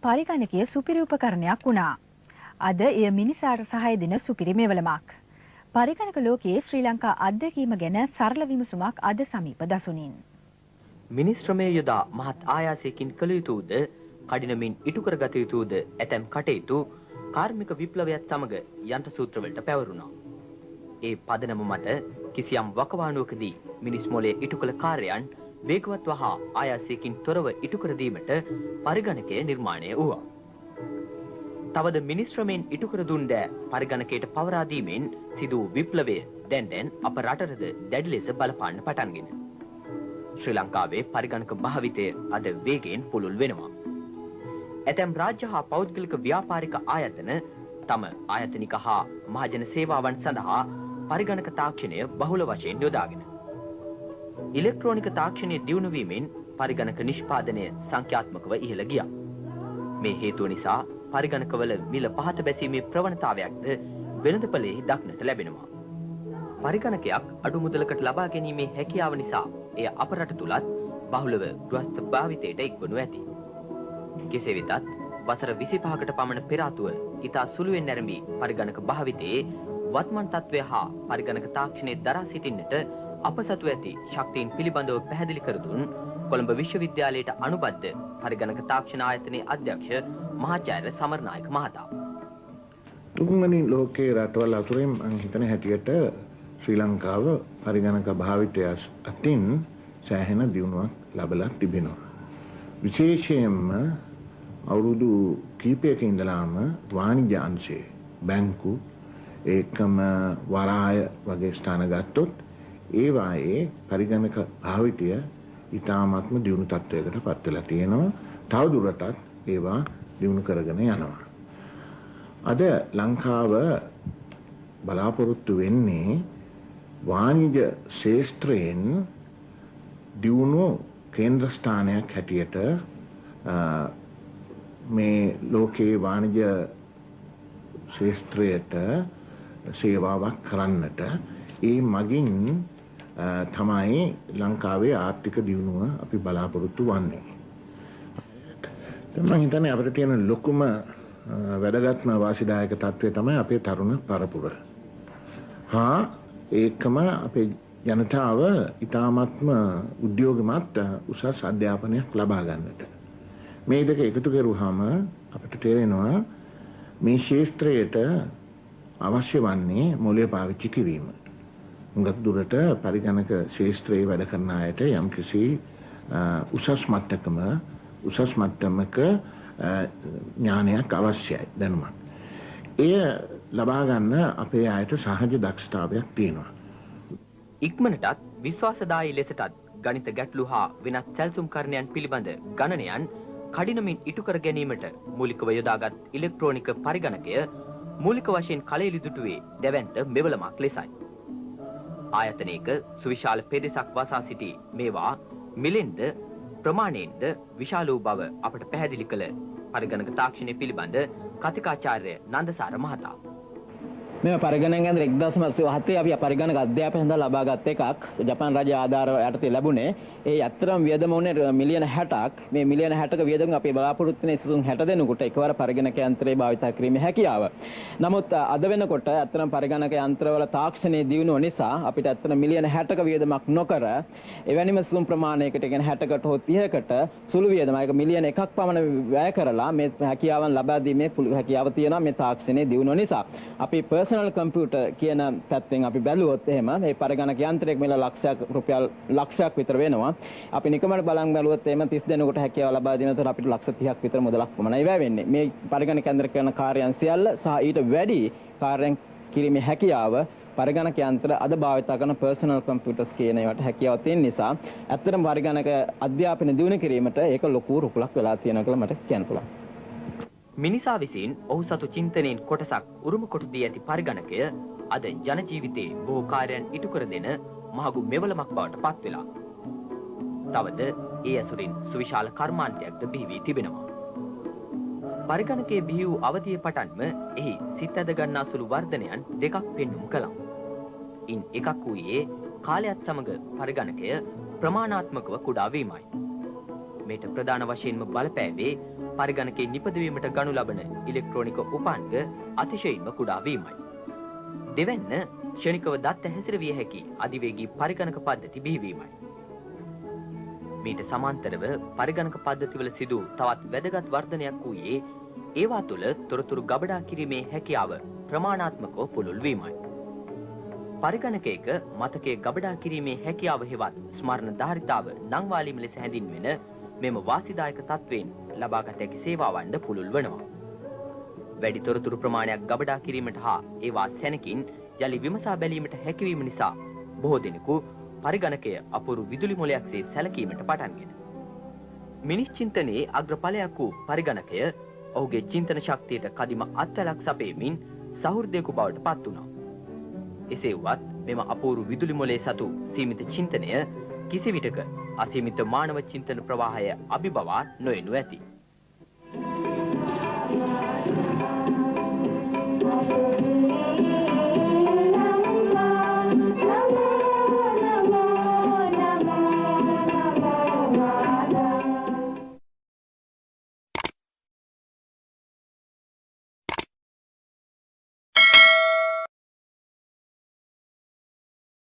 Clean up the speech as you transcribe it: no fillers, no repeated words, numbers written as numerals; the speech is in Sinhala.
පරිගණකයේ සුපිරි උපකරණයක් වුණා. අද එය මිනිසාට සහාය දෙන සුපිරි මෙවලමක්. පරිගණක ලෝකයේ ශ්‍රී ලංකා අත්දැකීම ගැන සරල විමසුමක් අද සමීප දසුනින්. මිනිස් ශ්‍රමය යොදා මහත් ආයාසයකින් කළ යුතුද, කඩිනමින් ඉටු කරගත යුතුද ඇතැම් කටයුතු කාර්මික විප්ලවයත් සමග යන්ත්‍ර සූත්‍රවලට පැවරුණා. ඒ පදනම මත කිසියම් වකවානුවකදී මිනිස් මොලේ ඉටු කළ කාර්යයන් වේගවත් වහා ආයාසයකින් තොරව ඉටු කර දීමට පරිගණකය නිර්මාණය වුණා. තවද මිනිස් ශ්‍රමයෙන් ඉටු කර දුන් දෑ පරිගණකයට පවරා දීමෙන් සිදු වූ විප්ලවය දැන් අප රටටද දැඩි ලෙස බලපාන්න පටන්ගෙන. ශ්‍රී ලංකාවේ පරිගණක භාවිතය අද වේගයෙන් පුළුල් වෙනවා. ඇතැම් රාජ්‍ය හා පෞද්ගලික ව්‍යාපාරික ආයතන තම ආයතනික හා මහජන සේවාවන් සඳහා පරිගණක තාක්ෂණය බහුල වශයෙන් යොදාගෙන. ඉලෙක්ට්‍රෝනික තාක්ෂණය දියුණු වීමෙන් පරිගණක නිෂ්පාදනය සංඛ්‍යාත්මකව ඉහළ ගියා. මේ හේතුව නිසා පරිගණකවල මිල පහත බැසීමේ ප්‍රවණතාවයක්ද වෙළඳපොලේ දක්නට ලැබෙනවා. පරිගණකයක් අඩු මුදලකට ලබා ගැනීමේ හැකියාව නිසා එය අප රට තුලත් බහුලව ගෘහස්ත භාවිතයට එක්වනු ඇති. කෙසේ වෙතත් වසර 25කට පමණ පෙර ආතුව ඉතා සුළුවෙන් නැරඹී පරිගණක භාවිතයේ වත්මන් තත්වය හා පරිගණක තාක්ෂණයේ දරා සිටින්නට අප සතු ඇති ශක්තියින් පිළිබඳව පැහැදිලි කර දුන් කොළඹ විශ්වවිද්‍යාලයට අනුබද්ධ පරිගණක තාක්ෂණ ආයතනයේ අධ්‍යක්ෂ මහාචාර්ය සමරනායක මහතා. තුන්වෙනි ලෝකයේ රටවල් අතරින් මම හිතන හැටියට ශ්‍රී ලංකාව පරිගණක භාවිතය අතින් සෑහෙන දියුණුවක් ලැබලා තිබෙනවා. විශේෂයෙන්ම අවුරුදු කීපයක ඉඳලාම වාණිජ්‍ය අංශයේ බැංකු ඒකම වරාය වගේ ස්ථාන ගත්තොත් ඒ වායේ පරිගණක භාවිතය ඉතාමත්ම දියුණු තත්වයකට පත් වෙලා තියෙනවා. තවදුරටත් ඒවා දියුණු කරගෙන යනවා. අද ලංකාව බලාපොරොත්තු වෙන්නේ වාණිජ්‍ය ශාස්ත්‍රයෙන් දියුණු කේන්ද්‍ර ස්ථානයක් හැටියට මේ ලෝකේ වාණිජ්‍ය ශාස්ත්‍රයට සේවාවක් කරන්නට ඒ මගින් තමයි ලංකාවේ ආර්ථික දියුණුව අපි බලාපොරොත්තු වෙන්නේ. මම හිතන්නේ අපිට තියෙන ලොකුම වැදගත්ම වාසිදායක තත්ත්වය තමයි අපේ තරුණ පරපුර. හා ඒකම අපේ ජනතාව ඊ타ත්ම උද්‍යෝගමත් උසස් අධ්‍යාපනයක් ලබා ගන්නට. මේ දෙක එකතු කරුවාම අපිට තේරෙනවා මේ ශාස්ත්‍රයට අවශ්‍ය වන්නේ මොළය පාවිච්චි කිරීම. මුගක් දුරට පරිගණක ශාස්ත්‍රයේ වැඩ කරන අයට යම්කිසි උසස් මට්ටමක ඥානයක් අවශ්‍යයි දැනුමක්. එය ලබා ගන්න අපේ අයට සහජ දක්ෂතාවයක් තියෙනවා. ඉක්මනටත් විශ්වාසදායී ලෙසටත් ගණිත ගැටලු හා වෙනත් සැලසුම්කරණයන් පිළිබඳ ගණනයන් කඩිනමින් ඉටු කර ගැනීමට මූලිකව යොදාගත් ඉලෙක්ට්‍රෝනික පරිගණකය මූලික වශයෙන් කලෙලි දුටුවේ දැවැන්ත මෙවලමක් ලෙසයි. ආයතනයක සුවිශාල පෙදෙසක් වසා සිටි මේවා මිලෙන්ද ප්‍රමාණයෙන්ද විශාල වූ බව අපට පැහැදිලි කළ පරිගණක තාක්ෂණය පිළිබඳ කතිකාචාර්ය නන්දසාර මහතා. මේ පරිගණක යන්ත්‍ර 1987 අපි පරිගණක අධ්‍යාපනය සඳහා ලබාගත් එකක් ජපාන් රජය ආධාර යටතේ ලැබුණේ. ඒ ඇත්තටම වියදම උනේ මිලියන 60ක්. මේ මිලියන 60ක වියදම අපේ බලාපොරොත්තු වෙන සිසුන් 60 දෙනෙකුට එකවර පරිගණක යන්ත්‍රය භාවිත කිරීමේ හැකියාව. නමුත් අද වෙනකොට ඇත්තටම පරිගණක යන්ත්‍රවල තාක්ෂණයේ දියුණුව නිසා අපිට ඇත්තටම මිලියන 60ක වියදමක් නොකර එවැනිම සිසුන් ප්‍රමාණයකට කියන්නේ 60කට හෝ 30කට සුළු වියදම ඒක මිලියන 1ක් පමණ වැය කරලා මේ හැකියාවන් ලබා දීමේ හැකියාව තියෙනවා මේ තාක්ෂණයේ දියුණුව නිසා. අපි පර්සනල් කම්පියුටර් කියන පැත්තෙන් අපි බැලුවොත් එහෙම මේ පරිගණක යන්ත්‍රයක් මෙල රුපියල් ලක්ෂයක් විතර වෙනවා. අපි නිකමට බලන් බැලුවොත් එහෙම 30 දෙනෙකුට හැකියාව ලබා දෙනතර අපිට ලක්ෂ 30ක් විතර මුදලක් පමණයි වැය වෙන්නේ. මේ පරිගණක යන්ත්‍ර කරන කාර්යයන් සියල්ල සහ ඊට වැඩි කාර්යයන් කිරීමේ හැකියාව පරිගණක යන්ත්‍ර අද භාවිත කරන පර්සනල් කම්පියුටර්ස් කියන ඒවාට හැකියාව තියෙන නිසා ඇත්තටම පරිගණක අධ්‍යාපනය දියුණු කිරීමට ඒක ලොකු රුකුලක් වෙලා තියෙනවා කියලා මට කියන්න පුළුවන්. මිනිසා විසින් ඔහු සතු චින්තනයෙන් කොටසක් උරුම කොට දී ඇති පරිගණකය අද ජන ජීවිතයේ බොහෝ කාර්යයන් ඉටු කර දෙන මහඟු මෙවලමක් බවට පත් වෙලා. තවද ඒ ඇසුරින් සුවිශාල කර්මාන්තයක්ද බිහි වී තිබෙනවා. පරිගණකයේ බිහි වූ අවධියේ පටන්ම එහි සිත් ඇද ගන්නා සුළු වර්ධනයන් දෙකක් පෙන්눔 කළා. ඉන් එකක් වූයේ කාලයත් සමග පරිගණකය ප්‍රමාණාත්මකව කුඩා වීමයි. මේට ප්‍රධාන වශයෙන්ම බලපෑවේ පරිගණකයේ නිපදවීමට ගනු ලබන ඉලෙක්ට්‍රෝනික උපාංග අතිශයින්ම කුඩා වීමයි. දෙවැන්න ක්ෂණිකව දත්ත හැසිරවිය හැකි අධිවේගී පරිගණක පද්ධති බිහිවීමයි. මීට සමාන්තරව පරිගණක පද්ධතිවල සිදු තවත් වැදගත් වර්ධනයක් වූයේ ඒවා තුළ තොරතුරු ගබඩා කිරීමේ හැකියාව ප්‍රමාණාත්මකව පුළුල් වීමයි. පරිගණකයක මතකයේ ගබඩා කිරීමේ හැකියාව හෙවත් ස්මරණ ධාරිතාව නංවාලීම ලෙස හැඳින්වෙන මෙම වාසිදායක තත්වයෙන් ලබාගත හැකි සේවාවන්ද පුළුල් වනවා. වැඩි තොරතුරු ප්‍රමාණයක් ගබඩා කිරීමට හා ඒවා සැනකින් යලි විමසා බැලීමට හැකිවීම නිසා බොහෝ දෙනෙකු පරිගණකය අපූරු විදුලි මොලයක්සේ සැලකීමට පටන්ගෙන. මිනිස් චින්තනයේ අග්‍රඵලයක් වූ පරිගණකය ඔහුගේ චින්තන ශක්තියට කදිම අත්වැලක් සපයමින් සහෘදයෙකු බවට පත් වුණා. එසේ වුවත් මෙම අපූරු විදුලි මොලේ සතු සීමිත චින්තනය කිසිවිටක අසීමිත මානව චින්තන ප්‍රවාහය අභිබවා නොයනු ඇති.